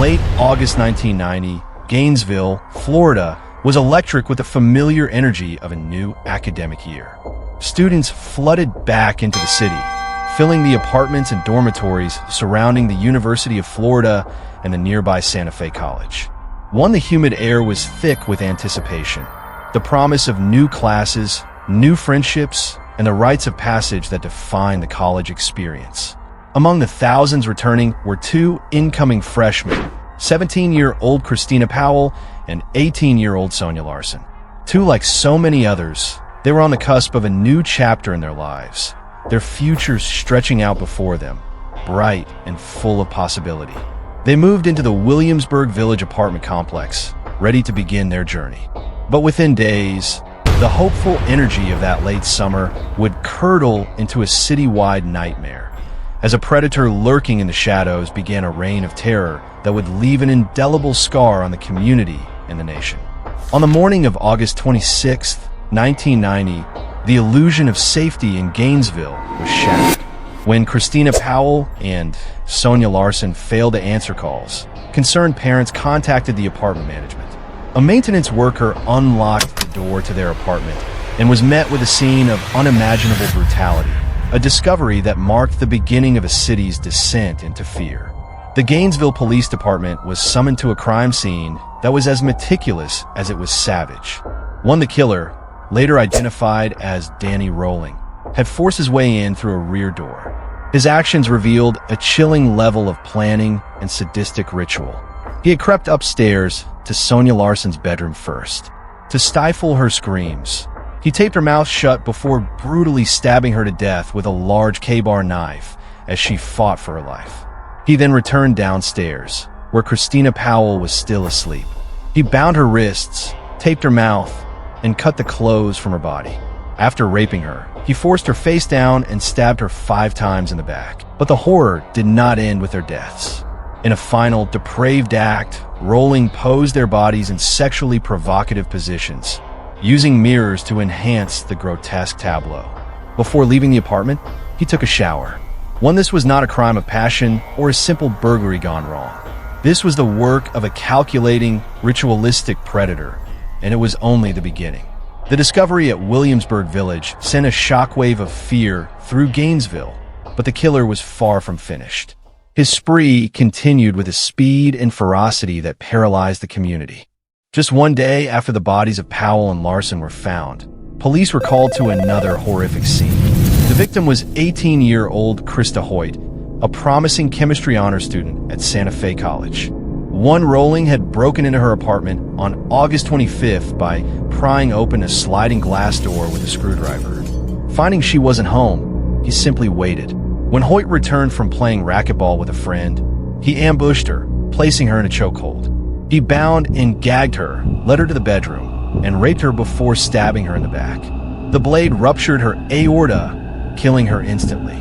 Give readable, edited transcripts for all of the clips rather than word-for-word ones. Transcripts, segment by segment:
late August 1990, Gainesville, Florida, was electric with the familiar energy of a new academic year. Students flooded back into the city, filling the apartments and dormitories surrounding the University of Florida and the nearby Santa Fe College. The humid air was thick with anticipation, the promise of new classes, new friendships, and the rites of passage that define the college experience. Among the thousands returning were two incoming freshmen, 17-year-old Christina Powell and 18-year-old Sonia Larson. Two, like so many others, they were on the cusp of a new chapter in their lives, their futures stretching out before them, bright and full of possibility. They moved into the Williamsburg Village apartment complex, ready to begin their journey. But within days, the hopeful energy of that late summer would curdle into a citywide nightmare, as a predator lurking in the shadows began a reign of terror that would leave an indelible scar on the community and the nation. On the morning of August 26, 1990, the illusion of safety in Gainesville was shattered. When Christina Powell and Sonia Larson failed to answer calls, concerned parents contacted the apartment management. A maintenance worker unlocked the door to their apartment and was met with a scene of unimaginable brutality, a discovery that marked the beginning of a city's descent into fear. The Gainesville Police Department was summoned to a crime scene that was as meticulous as it was savage. The killer, later identified as Danny Rolling, had forced his way in through a rear door. His actions revealed a chilling level of planning and sadistic ritual. He had crept upstairs to Sonia Larson's bedroom first. To stifle her screams, he taped her mouth shut before brutally stabbing her to death with a large K-bar knife as she fought for her life. He then returned downstairs, where Christina Powell was still asleep. He bound her wrists, taped her mouth, and cut the clothes from her body. After raping her, he forced her face down and stabbed her 5 times in the back. But the horror did not end with their deaths. In a final, depraved act, Rolling posed their bodies in sexually provocative positions, using mirrors to enhance the grotesque tableau. Before leaving the apartment, he took a shower. This was not a crime of passion or a simple burglary gone wrong. This was the work of a calculating, ritualistic predator, and it was only the beginning. The discovery at Williamsburg Village sent a shockwave of fear through Gainesville, but the killer was far from finished. His spree continued with a speed and ferocity that paralyzed the community. Just one day after the bodies of Powell and Larson were found, police were called to another horrific scene. The victim was 18-year-old Krista Hoyt, a promising chemistry honor student at Santa Fe College. Rolling had broken into her apartment on August 25th by prying open a sliding glass door with a screwdriver. Finding she wasn't home, he simply waited. When Hoyt returned from playing racquetball with a friend, he ambushed her, placing her in a chokehold. He bound and gagged her, led her to the bedroom, and raped her before stabbing her in the back. The blade ruptured her aorta, killing her instantly.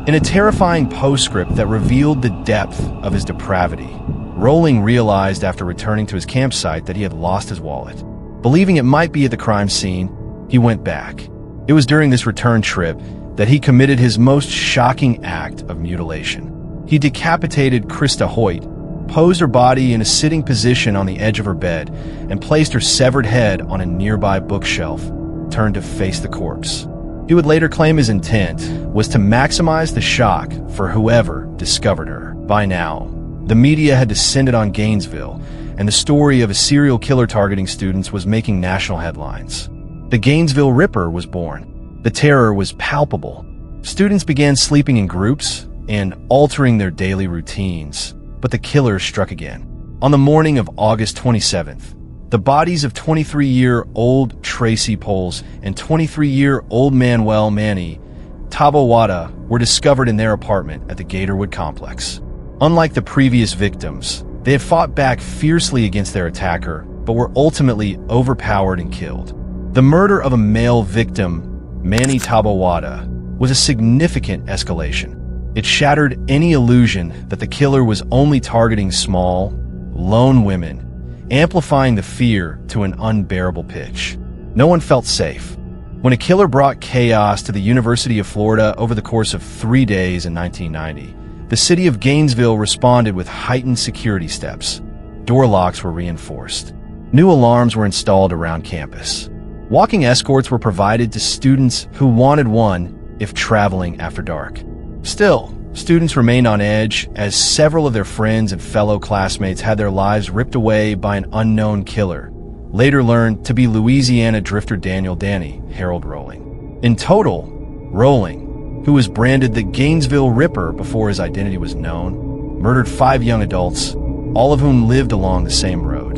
In a terrifying postscript that revealed the depth of his depravity, Rolling realized after returning to his campsite that he had lost his wallet. Believing it might be at the crime scene, he went back. It was during this return trip that he committed his most shocking act of mutilation. He decapitated Krista Hoyt, posed her body in a sitting position on the edge of her bed, and placed her severed head on a nearby bookshelf, turned to face the corpse. He would later claim his intent was to maximize the shock for whoever discovered her. By now, the media had descended on Gainesville, and the story of a serial killer targeting students was making national headlines. The Gainesville Ripper was born. The terror was palpable. Students began sleeping in groups and altering their daily routines, but the killer struck again. On the morning of August 27th, the bodies of 23-year-old Tracy Poles and 23-year-old Manuel Manny Tabawada were discovered in their apartment at the Gatorwood complex. Unlike the previous victims, they had fought back fiercely against their attacker, but were ultimately overpowered and killed. The murder of a male victim, Manny Tabawada, was a significant escalation. It shattered any illusion that the killer was only targeting small, lone women, amplifying the fear to an unbearable pitch. No one felt safe. When a killer brought chaos to the University of Florida over the course of 3 days in 1990, the city of Gainesville responded with heightened security steps. Door locks were reinforced. New alarms were installed around campus. Walking escorts were provided to students who wanted one if traveling after dark. Still, students remained on edge as several of their friends and fellow classmates had their lives ripped away by an unknown killer, later learned to be Louisiana drifter Daniel "Danny" Harold Rolling. In total, Rolling, who was branded the Gainesville Ripper before his identity was known, murdered 5 young adults, all of whom lived along the same road.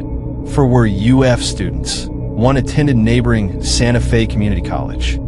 4 were UF students. 1 attended neighboring Santa Fe Community College.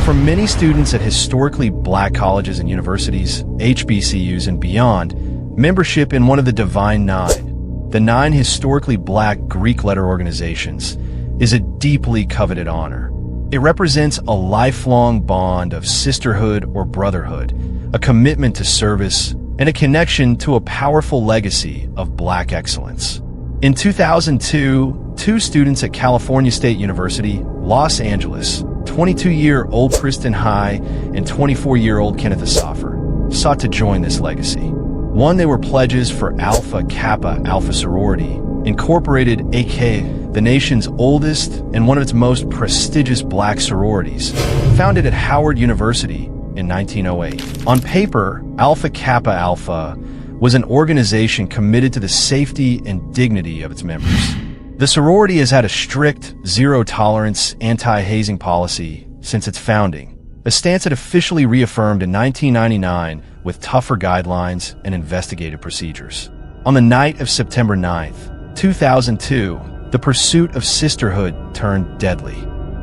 For many students at historically black colleges and universities, HBCUs and beyond, membership in one of the Divine Nine, the 9 historically black Greek letter organizations, is a deeply coveted honor. It represents a lifelong bond of sisterhood or brotherhood, a commitment to service, and a connection to a powerful legacy of black excellence. In 2002, 2 students at California State University, Los Angeles, 22-year-old Kristen High and 24-year-old Kenneth Asafar, sought to join this legacy. 1, they were pledges for Alpha Kappa Alpha sorority, Incorporated, aka the nation's oldest and one of its most prestigious black sororities, founded at Howard University in 1908. On paper, Alpha Kappa Alpha was an organization committed to the safety and dignity of its members. The sorority has had a strict, zero-tolerance, anti-hazing policy since its founding, a stance it officially reaffirmed in 1999 with tougher guidelines and investigative procedures. On the night of September 9th, 2002, the pursuit of sisterhood turned deadly.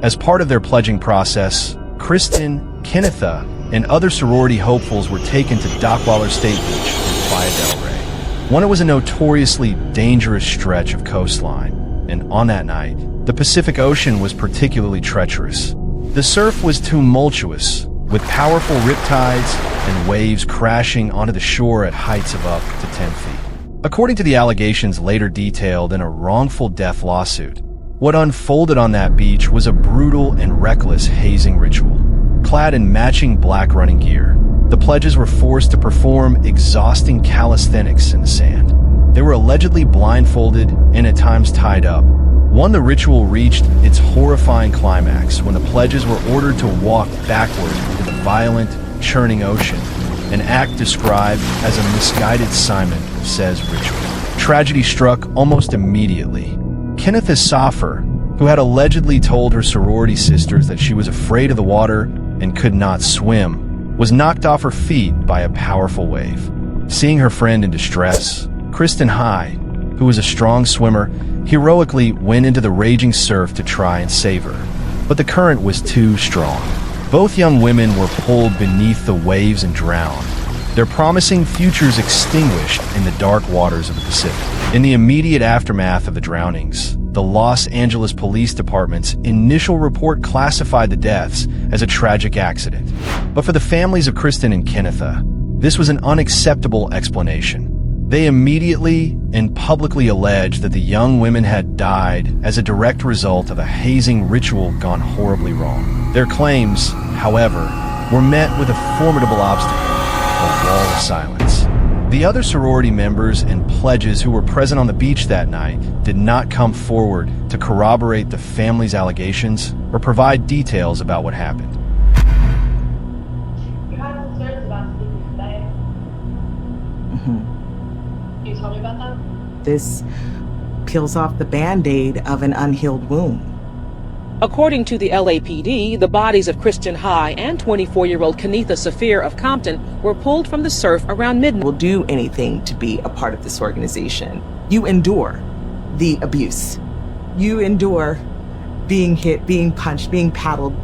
As part of their pledging process, Kristen, Kennetha, and other sorority hopefuls were taken to Dockweiler State Beach in Playa del Rey. One, it was a notoriously dangerous stretch of coastline, and on that night, the Pacific Ocean was particularly treacherous. The surf was tumultuous, with powerful riptides and waves crashing onto the shore at heights of up to 10 feet. According to the allegations later detailed in a wrongful death lawsuit, what unfolded on that beach was a brutal and reckless hazing ritual. Clad in matching black running gear, the pledges were forced to perform exhausting calisthenics in the sand. They were allegedly blindfolded and at times tied up. One, the ritual reached its horrifying climax when the pledges were ordered to walk backward into the violent, churning ocean, an act described as a misguided Simon Says ritual. Tragedy struck almost immediately. Kenneth Asafar, who had allegedly told her sorority sisters that she was afraid of the water and could not swim, was knocked off her feet by a powerful wave. Seeing her friend in distress, Kristen High, who was a strong swimmer, heroically went into the raging surf to try and save her. But the current was too strong. Both young women were pulled beneath the waves and drowned, their promising futures extinguished in the dark waters of the Pacific. In the immediate aftermath of the drownings, the Los Angeles Police Department's initial report classified the deaths as a tragic accident. But for the families of Kristen and Kennetha, this was an unacceptable explanation. They immediately and publicly alleged that the young women had died as a direct result of a hazing ritual gone horribly wrong. Their claims, however, were met with a formidable obstacle: a wall of silence. The other sorority members and pledges who were present on the beach that night did not come forward to corroborate the family's allegations or provide details about what happened. You had concerns about sleeping today. Can you tell me about that? This peels off the Band-Aid of an unhealed wound. According to the LAPD, the bodies of Kristen High and 24-year-old Kennetha Safir of Compton were pulled from the surf around midnight. Will do anything to be a part of this organization. You endure the abuse. You endure being hit, being punched, being paddled.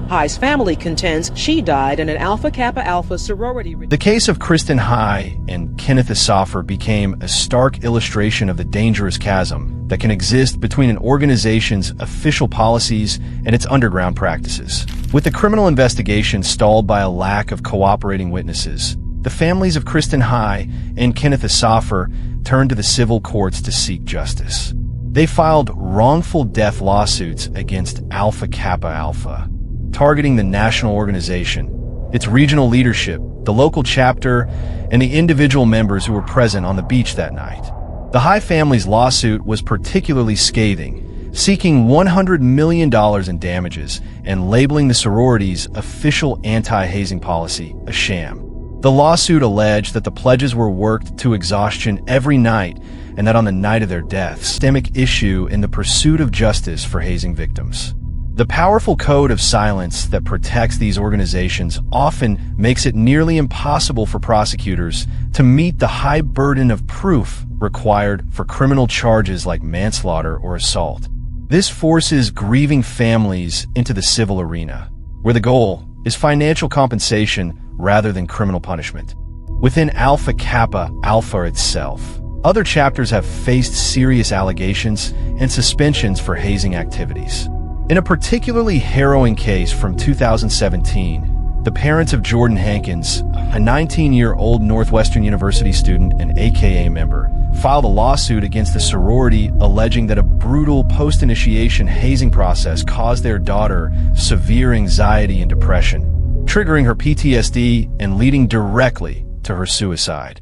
High's family contends she died in an Alpha Kappa Alpha sorority. The case of Kristen High and Kenneth Asafar became a stark illustration of the dangerous chasm that can exist between an organization's official policies and its underground practices. With the criminal investigation stalled by a lack of cooperating witnesses, the families of Kristen High and Kenneth Asafar turned to the civil courts to seek justice. They filed wrongful death lawsuits against Alpha Kappa Alpha, targeting the national organization, its regional leadership, the local chapter, and the individual members who were present on the beach that night. The High family's lawsuit was particularly scathing, seeking $100 million in damages and labeling the sorority's official anti-hazing policy a sham. The lawsuit alleged that the pledges were worked to exhaustion every night and that on the night of their deaths, a systemic issue in the pursuit of justice for hazing victims. The powerful code of silence that protects these organizations often makes it nearly impossible for prosecutors to meet the high burden of proof required for criminal charges like manslaughter or assault. This forces grieving families into the civil arena, where the goal is financial compensation rather than criminal punishment. Within Alpha Kappa Alpha itself, other chapters have faced serious allegations and suspensions for hazing activities. In a particularly harrowing case from 2017, the parents of Jordan Hankins, a 19-year-old Northwestern University student and AKA member, filed a lawsuit against the sorority alleging that a brutal post-initiation hazing process caused their daughter severe anxiety and depression, triggering her PTSD and leading directly to her suicide.